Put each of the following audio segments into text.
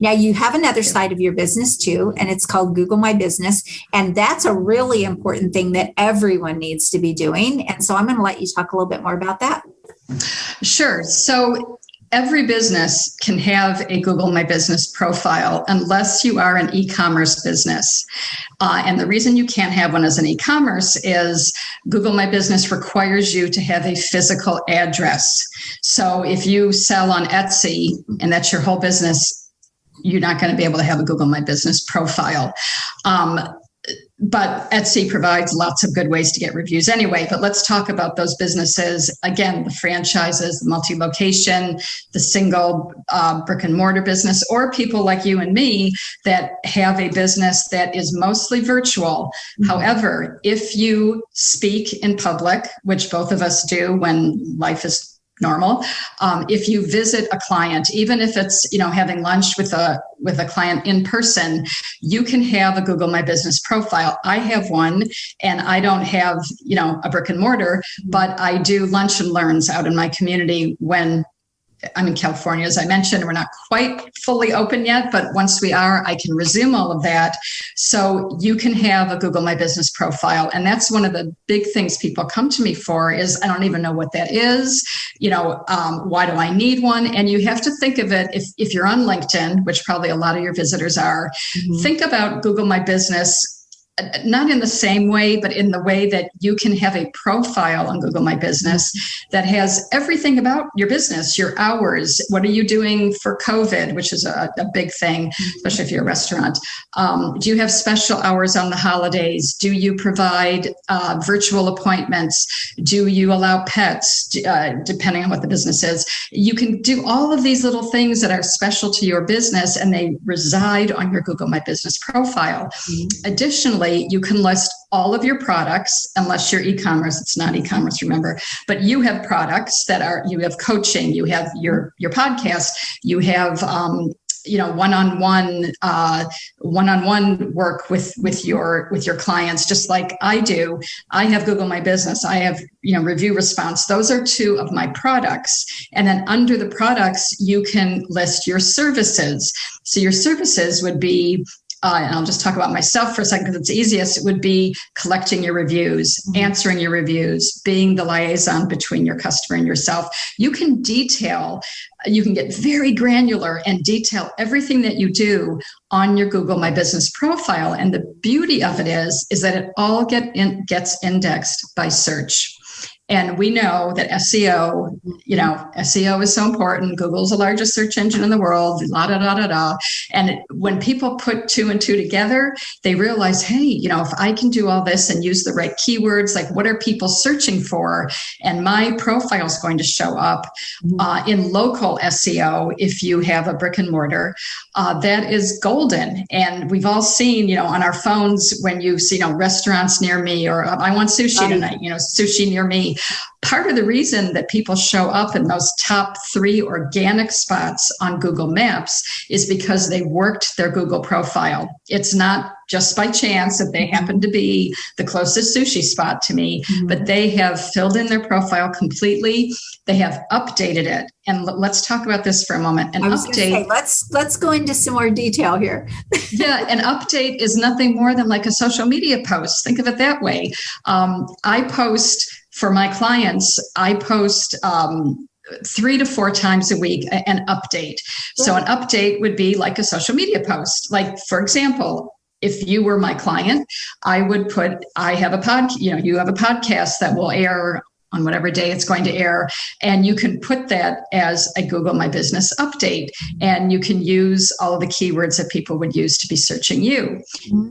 Now you have another side of your business too, and it's called Google My Business. And that's a really important thing that everyone needs to be doing. And so I'm going to let you talk a little bit more about that. Sure. So every business can have a Google My Business profile unless you are an e-commerce business. And the reason you can't have one as an e-commerce is Google My Business requires you to have a physical address. So if you sell on Etsy and that's your whole business, you're not going to be able to have a Google My Business profile. But Etsy provides lots of good ways to get reviews anyway. But let's talk about those businesses. Again, the franchises, the multi-location, the single brick and mortar business, or people like you and me that have a business that is mostly virtual. Mm-hmm. However, if you speak in public, which both of us do when life is normal. If you visit a client, even if it's, having lunch with a client in person, you can have a Google My Business profile. I have one, and I don't have, a brick and mortar, but I do lunch and learns out in my community when I'm in California. As I mentioned, we're not quite fully open yet, but once we are, I can resume all of that. So you can have a Google My Business profile. And that's one of the big things people come to me for is, I don't even know what that is. Why do I need one? And you have to think of it, if you're on LinkedIn, which probably a lot of your visitors are, think about Google My Business not in the same way, but in the way that you can have a profile on Google My Business that has everything about your business, your hours. What are you doing for COVID, which is a big thing, especially if you're a restaurant. Do you have special hours on the holidays? Do you provide virtual appointments? Do you allow pets, depending on what the business is? You can do all of these little things that are special to your business, and they reside on your Google My Business profile. Additionally, you can list all of your products, unless you're e-commerce. It's not e-commerce, remember. But you have products that are, you have coaching, you have your podcast, you have one-on-one work with your clients, just like I do. I have Google My Business. I have review response. Those are two of my products. And then under the products, you can list your services. So your services would be, and I'll just talk about myself for a second because it's easiest, it would be collecting your reviews, answering your reviews, being the liaison between your customer and yourself. You can get very granular and detail everything that you do on your Google My Business profile. And the beauty of it is that it all gets indexed by search. And we know that SEO, SEO is so important. Google's the largest search engine in the world, And when people put two and two together, they realize, hey, if I can do all this and use the right keywords, like what are people searching for? And my profile is going to show up in local SEO if you have a brick and mortar. That is golden. And we've all seen, on our phones, when you see, restaurants near me, or I want sushi tonight, sushi near me. Part of the reason that people show up in those top 3 organic spots on Google Maps is because they worked their Google profile. It's not just by chance that they happen to be the closest sushi spot to me, but they have filled in their profile completely. They have updated it. And let's talk about this for a moment. An update. Let's go into some more detail here. Yeah, an update is nothing more than like a social media post. Think of it that way. I post for my clients, 3 to 4 times a week, an update. So an update would be like a social media post. Like, for example, if you were my client, I would I have a you have a podcast that will air on whatever day it's going to air. And you can put that as a Google My Business update. And you can use all of the keywords that people would use to be searching you.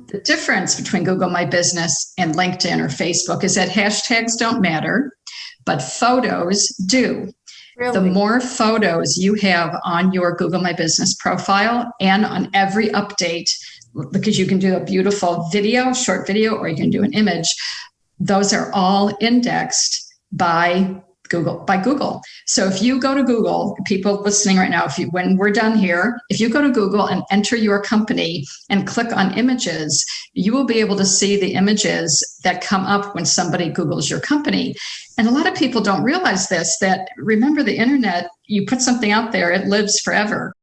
The difference between Google My Business and LinkedIn or Facebook is that hashtags don't matter, but photos do. Really? The more photos you have on your Google My Business profile and on every update, because you can do a beautiful video, short video, or you can do an image, those are all indexed by Google. So if you go to Google, people listening right now, when we're done here, if you go to Google and enter your company and click on images, you will be able to see the images that come up when somebody Googles your company. And a lot of people don't realize this, that remember the internet, you put something out there, it lives forever.